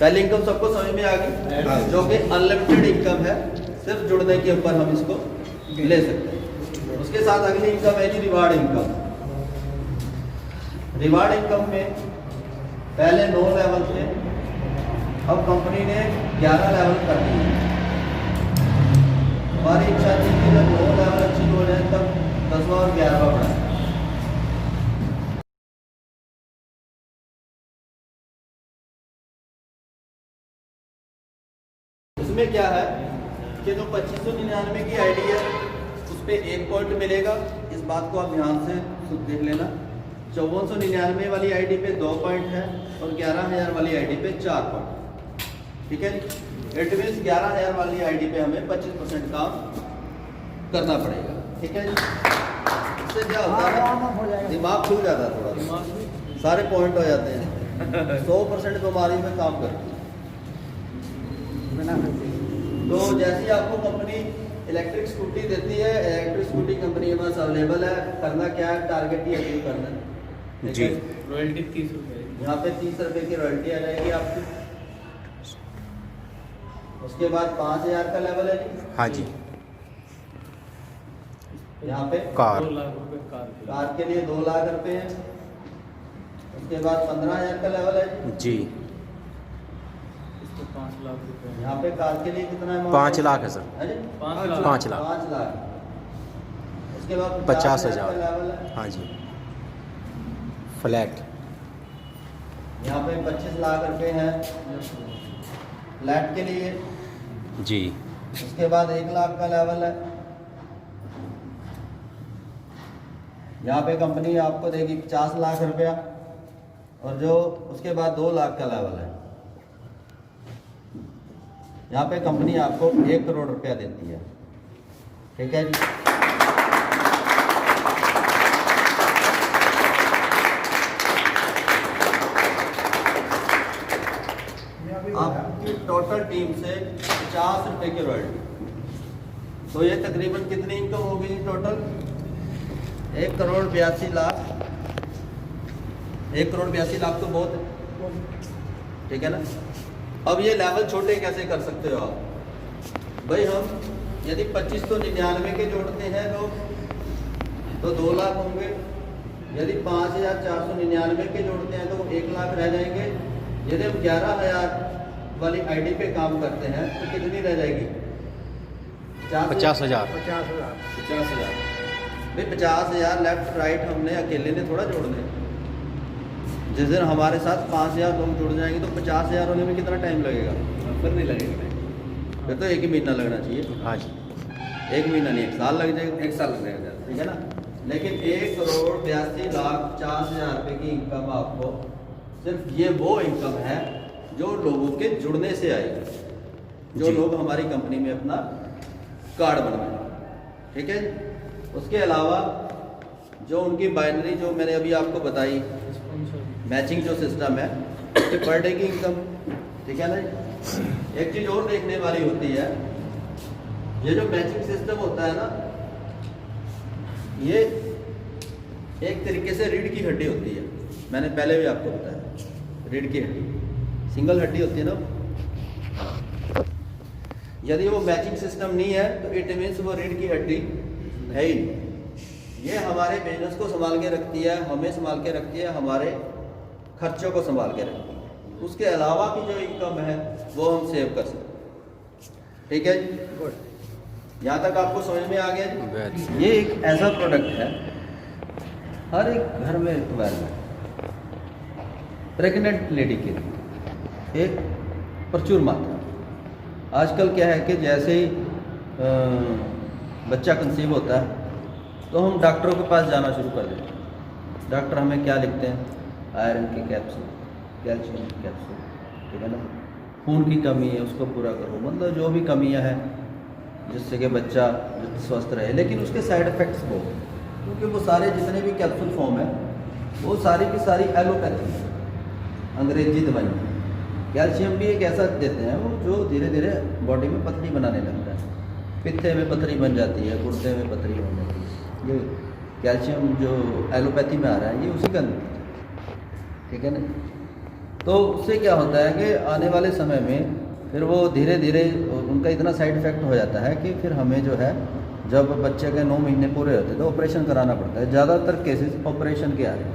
पहली इनकम सबको समझ में आ गई, जो कि अनलिमिटेड इनकम है, सिर्फ जुड़ने के ऊपर हम इसको ले सकते हैं। उसके साथ अगली इनकम है जी रिवार्ड इनकम। रिवार्ड इनकम में पहले 9 लेवल थे, अब कंपनी ने 11 लेवल कर दिए। हमारी इच्छा थी कि जब 9 लेवल अचीव हो जाए तब 10वां और 11वां बढ़ाएं। इसमें क्या है कि जो 2599 की आईडी है उस पर 1 पॉइंट मिलेगा। इस बात को आप ध्यान से देख लेना। 5499 वाली आईडी पे 2 पॉइंट है और 11000 वाली आईडी पे 4 पॉइंट। ठीक है, इट मीन्स 11000 वाली आईडी पे हमें 25% काम करना पड़ेगा। ठीक है, इससे क्या होता है, दिमाग खुल जाता है, थोड़ा सारे पॉइंट हो जाते हैं। 100% बीमारी में काम करती है। तो जैसे ही आपको कंपनी इलेक्ट्रिक स्कूटी देती है, इलेक्ट्रिक स्कूटी कंपनी के पास अवेलेबल है, करना क्या है, टारगेट ही अचीव करना है जी। रॉयल्टी 30 रुपये, यहाँ पे 30 रुपये की रॉयल्टी आ जाएगी आपकी। उसके बाद 5000 का लेवल है जी। हाँ जी। यहाँ पे कार 2 लाख रुपये कार के लिए 2 लाख रुपए है। उसके बाद 15000 का लेवल है जी। इसको 5 लाख रुपये। यहाँ पे कार के लिए कितना है? 5 लाख है सर। है जी? 5 लाख। 5 लाख। 5 लाख। उसके बाद 50,000 का लेवल है। हाँ जी। फ्लैट यहाँ पे 25 लाख रुपए हैं फ्लैट के लिए जी। उसके बाद 1 लाख का लेवल है। यहाँ पे कंपनी आपको देगी 50 लाख रुपया और जो उसके बाद 2 लाख का लेवल है। यहाँ पे कंपनी आपको 1 करोड़ रुपया देती है। ठीक है जी। आपकी टोटल टीम से 50 रुपए की रॉयल्टी, तो ये तकरीबन कितनी इनकम हो गई टोटल? 1 करोड़ 82 लाख। 1 करोड़ 82 लाख तो बहुत है, ठीक है ना। अब ये लेवल छोटे कैसे कर सकते हो आप? भाई हम यदि 2599 के जोड़ते हैं लोग तो 2 लाख होंगे। यदि 5499 के जोड़ते हैं तो 1 लाख रह जाएंगे। यदि हम 11000 वाली आईडी पे काम करते हैं तो कितनी रह जाएगी? 50,000। 50,000। भाई 50,000 लेफ्ट राइट हमने अकेले ने थोड़ा जोड़ने। जिस दिन हमारे साथ 5000 लोग जुड़ जाएंगे तो 50,000 होने में कितना टाइम लगेगा? फिर नहीं लगेगा, फिर तो 1 ही महीना लगना चाहिए। हाँ जी। 1 महीना नहीं, 1 साल लग जाएगा। 1 साल लग जाएगा, ठीक है ना। लेकिन 1 करोड़ 82 लाख 50,000 रुपये की इनकम आपको, सिर्फ ये वो इनकम है जो लोगों के जुड़ने से आएगी, जो जी। लोग हमारी कंपनी में अपना कार्ड बनवाएं। ठीक है। उसके अलावा जो उनकी बाइनरी जो मैंने अभी आपको बताई, मैचिंग जो सिस्टम है, पर डे की इनकम, ठीक है ना। एक चीज़ और देखने वाली होती है, ये जो मैचिंग सिस्टम होता है ना, ये एक तरीके से रीढ़ की हड्डी होती है। मैंने पहले भी आपको बताया, रीढ़ की हड्डी सिंगल हड्डी होती है ना। यदि वो मैचिंग सिस्टम नहीं है तो इट मीन्स वो रीढ़ की हड्डी है ही नहीं। ये हमारे बिजनेस को संभाल के रखती है, हमें संभाल के रखती है, हमारे खर्चों को संभाल के रखती है। उसके अलावा की जो इनकम है वो हम सेव कर सकते हैं। ठीक है जी। यहाँ तक आपको समझ में आ गया जी। ये एक ऐसा प्रोडक्ट है हर एक घर में रिक्वायरमेंट, प्रेग्नेंट लेडी के लिए एक प्रचुर मात्रा। आजकल क्या है कि जैसे ही बच्चा कंसीव होता है तो हम डॉक्टरों के पास जाना शुरू कर देते हैं। डॉक्टर हमें क्या लिखते हैं? आयरन के कैप्सूल, कैल्शियम के कैप्सूल, ठीक है ना। खून की कमी है उसको पूरा करो, मतलब जो भी कमियां हैं जिससे कि बच्चा स्वस्थ रहे। लेकिन उसके साइड इफ़ेक्ट्स बहुत हैं, क्योंकि वो सारे जितने भी कैप्सूल फॉर्म है वो सारी की सारी एलोपैथी है, अंग्रेजी दवाई। कैल्शियम भी एक ऐसा देते हैं वो जो धीरे धीरे बॉडी में पथरी बनाने लगता है। पित्ते में पथरी बन जाती है, गुर्दे में पथरी बन जाती है। ये कैल्शियम जो एलोपैथी में आ रहा है ये उसी का नतीजा है, ठीक है ना। तो उससे क्या होता है कि आने वाले समय में फिर वो धीरे धीरे उनका इतना साइड इफ़ेक्ट हो जाता है कि फिर हमें जो है जब बच्चे के 9 महीने पूरे होते हैं तो ऑपरेशन कराना पड़ता है। ज़्यादातर केसेस ऑपरेशन के आ रहे हैं।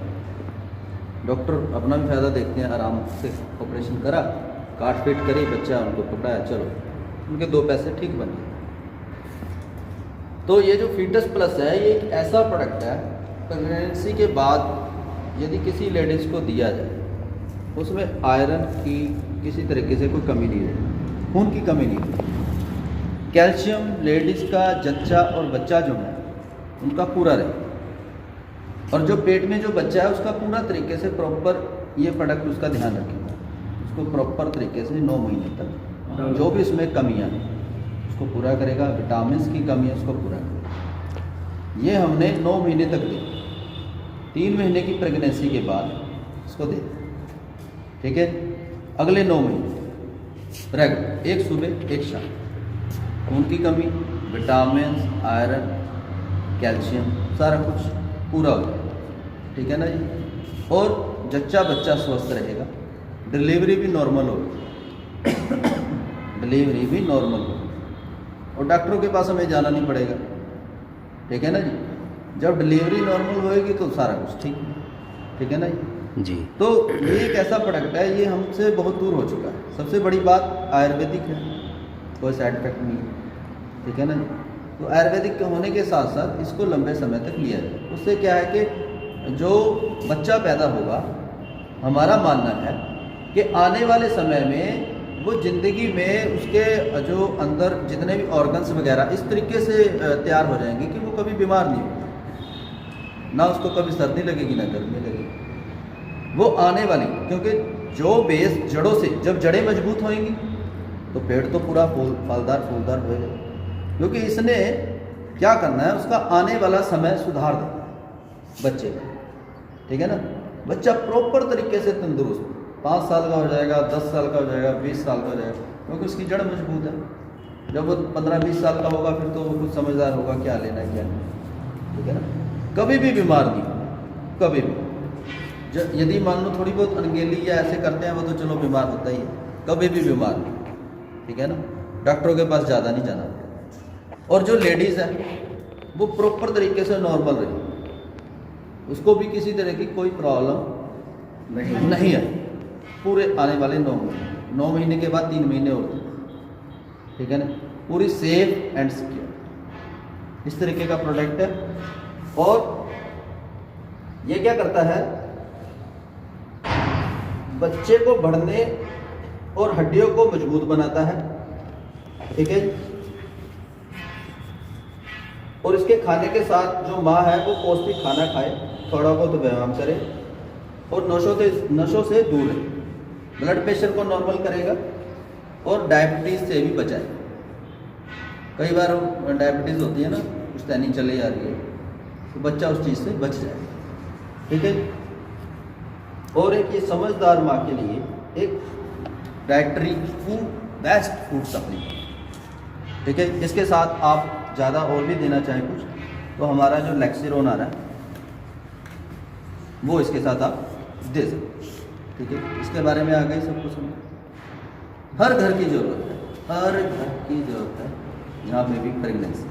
डॉक्टर अपना भी फ़ायदा देखते हैं, आराम से ऑपरेशन करा, काट पीट करी, बच्चा उनको पकड़ाया, चलो उनके 2 पैसे ठीक बन गए। तो ये जो फीटस प्लस है ये एक ऐसा प्रोडक्ट है, प्रेगनेंसी के बाद यदि किसी लेडीज़ को दिया जाए उसमें आयरन की किसी तरीके से कोई कमी नहीं रहे, खून की कमी नहीं रहे, कैल्शियम लेडीज़ का जच्चा और बच्चा जो है उनका पूरा रहे, और जो पेट में जो बच्चा है उसका पूरा तरीके से प्रॉपर ये प्रोडक्ट उसका ध्यान रखेगा, उसको प्रॉपर तरीके से 9 महीने तक जो भी उसमें कमियाँ हैं उसको पूरा करेगा, विटामिन्स की कमी है उसको पूरा करेगा। ये हमने 9 महीने तक दी, 3 महीने की प्रेगनेंसी के बाद उसको दे, ठीक है। अगले 9 महीने रेगुलर, एक सुबह एक शाम, खून की कमी, विटामिन, आयरन, कैल्शियम सारा कुछ पूरा हो जाएगा, ठीक है ना जी। और जच्चा बच्चा स्वस्थ रहेगा, डिलीवरी भी नॉर्मल होगी डिलीवरी भी नॉर्मल होगी, और डॉक्टरों के पास हमें जाना नहीं पड़ेगा, ठीक है ना जी। जब डिलीवरी नॉर्मल होएगी तो सारा कुछ ठीक है ना जी। तो ये एक ऐसा प्रोडक्ट है, ये हमसे बहुत दूर हो चुका है। सबसे बड़ी बात आयुर्वेदिक है, कोई साइड इफेक्ट नहीं है, ठीक है ना जी। तो आयुर्वेदिक के होने के साथ साथ इसको लंबे समय तक लिया जाए, उससे क्या है कि जो बच्चा पैदा होगा, हमारा मानना है कि आने वाले समय में वो ज़िंदगी में उसके जो अंदर जितने भी ऑर्गन्स वगैरह इस तरीके से तैयार हो जाएंगे कि वो कभी बीमार नहीं होगा, ना उसको कभी सर्दी लगेगी ना गर्मी लगेगी। वो आने वाली, क्योंकि जो बेस जड़ों से, जब जड़ें मजबूत होंगी तो पेड़ तो पूरा फलदार फूलदार होएगा, क्योंकि इसने क्या करना है, उसका आने वाला समय सुधार देना है बच्चे का, ठीक है ना। बच्चा प्रॉपर तरीके से तंदुरुस्त 5 साल का हो जाएगा, 10 साल का हो जाएगा, 20 साल का हो जाएगा, क्योंकि उसकी जड़ मजबूत है। जब वो 15-20 साल का होगा फिर तो वो कुछ समझदार होगा, क्या लेना है क्या नहीं, ठीक है ना। कभी भी बीमार नहीं, कभी भी। यदि मान लो थोड़ी बहुत अनगेली या ऐसे करते हैं वो तो चलो बीमार होता ही है, कभी भी बीमार नहीं, ठीक है ना। डॉक्टरों के पास ज़्यादा नहीं जाना पड़ेगा। और जो लेडीज़ है वो प्रॉपर तरीके से नॉर्मल रही, उसको भी किसी तरह की कोई प्रॉब्लम नहीं है पूरे आने वाले 9 महीने के बाद 3 महीने और, ठीक है ना। पूरी सेफ एंड सिक्योर इस तरीके का प्रोडक्ट है। और ये क्या करता है, बच्चे को बढ़ने और हड्डियों को मजबूत बनाता है, ठीक है। और इसके खाने के साथ जो माँ है वो पौष्टिक खाना खाए, थोड़ा बहुत व्यायाम करे और नशों से दूर रहे, ब्लड प्रेशर को नॉर्मल करेगा और डायबिटीज़ से भी बचाए। कई बार डायबिटीज़ होती है ना, कुछ तैनी चले जा रही है, तो बच्चा उस चीज़ से बच जाए, ठीक है। और एक ये समझदार माँ के लिए एक dietary food, best food supplement, ठीक है। इसके साथ आप ज़्यादा और भी देना चाहें कुछ तो हमारा जो लेक्सिरोन आ रहा है वो इसके साथ आप दे सकते, ठीक है। इसके बारे में आ गई सब कुछ समझ। हर घर की ज़रूरत है, हर घर की ज़रूरत है, यहाँ पे भी प्रेगनेंसी